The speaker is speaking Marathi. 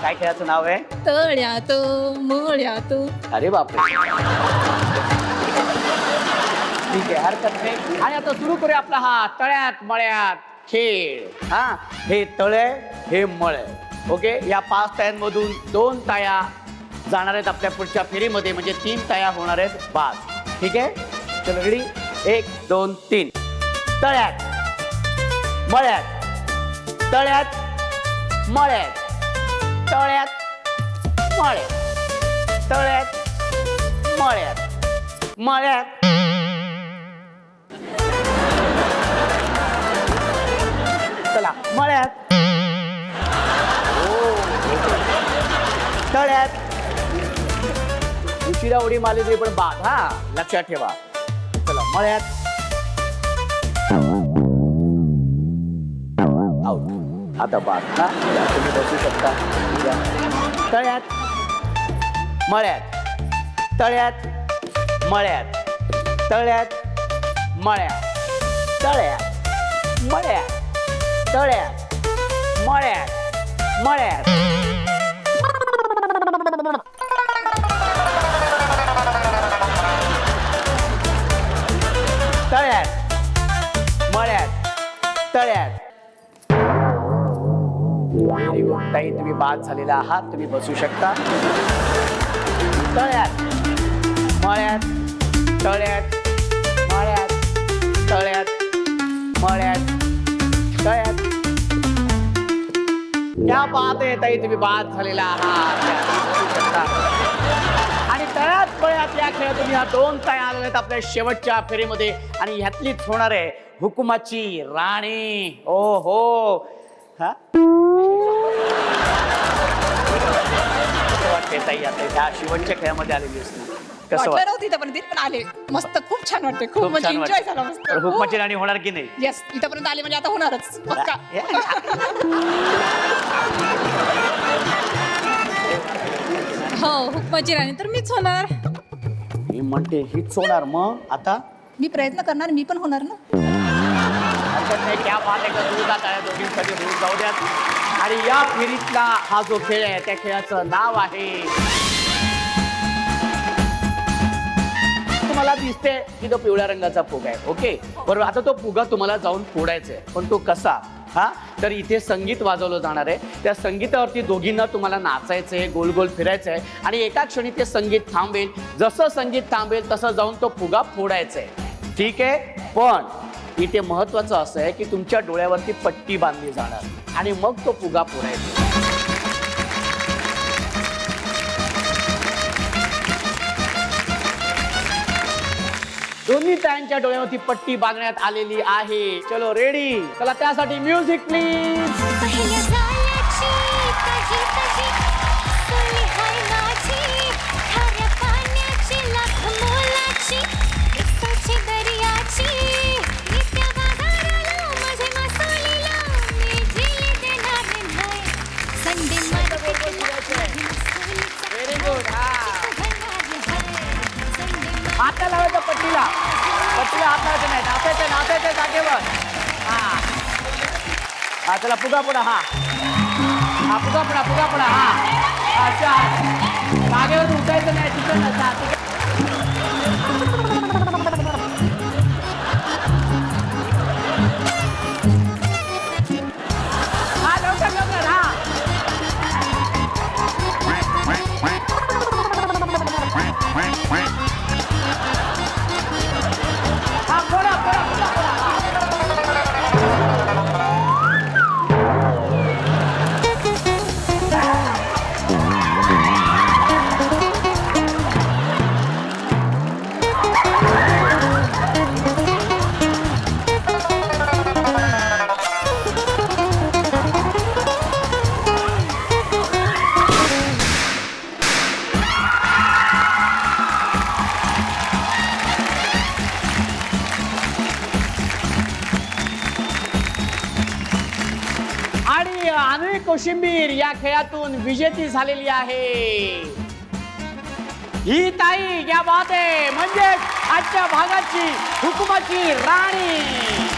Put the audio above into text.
काय खेळाचं नाव आहे? तळ्यात मळ्यात. अरे बापरे. ठीक आहे, हरकत नाही. आणि आता सुरू करूया आपला हा तळ्यात मळ्यात खेळ. हा, हे तळे हे मळे. ओके, या 5 तायांमधून 2 ताया जाणार आहेत आपल्या पुढच्या फेरीमध्ये, म्हणजे 3 ताया होणार आहेत बाद. ठीक आहे, चलो रेडी. 1 2 3. तळ्यात मळ्यात तळ्यात मळ्यात तळ्यात मळ्यात तळ्यात मळ्यात मळ्यात. चला मळ्यात. तळ्यात. उशिरा उडी मारली तरी पण बाद, हा लक्षात ठेवा. चला मळ्यात. आउट. आता बाद. हा तुम्ही बसू शकता. तळ्यात मळ्यात तळ्यात मळ्यात तळ्यात मळ्यात तळ्यात मळ्यात तळ्यात मळ्यात मळ्यात. तळ्यात मळ्यात तळ्यात. ताई तुम्ही बाद झालेला आहात, तुम्ही बसू शकता. तळ्यात मळ्यात तळ्यात मळ्यात तळ्यात मळ्यात तळ्यात. क्या बात आहे ताई, तुम्ही बाद झालेला आहात, बसू शकता. आणि तळ्यात मळ्यात या खेळात तुम्ही ह्या 2 ताया आलेल्या आहेत आपल्या शेवटच्या फेरीमध्ये, आणि ह्यातलीच होणार आहे हुकुमाची राणी. ओ हो. हा वाटते ताई आता ह्या शेवटच्या खेळामध्ये आलेली असते. कसं वाटलं नव्हतं इथपर्यंत, पण आले. मस्त, खूप छान वाटते. खूप म्हणजे एन्जॉय झाला मस्त. हुकुमाची राणी होणार की नाही? येस, इथपर्यंत आले म्हणजे आता होणारच पक्का. हो, हुकमाची राणी तर मीच होणार. मी म्हणते हीच होणार. मग आता मी प्रयत्न करणार, मी पण होणार ना. हरकत नाही. क्या बात आहे का, जोरदार आहे दोघींसाठी होऊन जाऊ द्यात. आणि या फेरीतला हा जो खेळ आहे त्या खेळाचं नाव आहे, तुम्हाला दिसते की तो पिवळ्या रंगाचा फुगा आहे. ओके बरोबर. आता तो फुगा तुम्हाला जाऊन फोडायचा आहे, पण तो कसा? हा, तर इथे संगीत वाजवलं जाणार आहे. त्या संगीतावरती दोघींना तुम्हाला नाचायचं आहे, गोल गोल फिरायचं आहे, आणि एका क्षणी ते संगीत थांबेल. जसं संगीत थांबेल तसं जाऊन तो फुगा फोडायचा आहे. ठीक आहे, पण इथे महत्वाचं असं आहे की तुमच्या डोळ्यावरती पट्टी बांधली जाणार आणि मग तो फुगा फोडायचा. दोन्ही तायांच्या डोळ्यावरती पट्टी बांधण्यात आलेली आहे. चलो रेडी. चला त्यासाठी म्युझिक प्लीज. Very good. हात लावायचा पट्टीला. पट्टीला हात लावायचं नाही. नाचायचं नाचायचं जागेवर. हा चला फुगा पुढा. हा फुगा पुढा फुगा पुढा. हा अच्छा, जागेवर उठायचं नाही. तिकडे नसा. हा लवकर लवकर. हा हा फोडा फोडा फोडा फोडा. अन्वी कोशिंबीर या खेळातून विजेती झालेली आहे. ही ताई क्या बात आहे, म्हणजे आजच्या भागाची हुकुमाची राणी.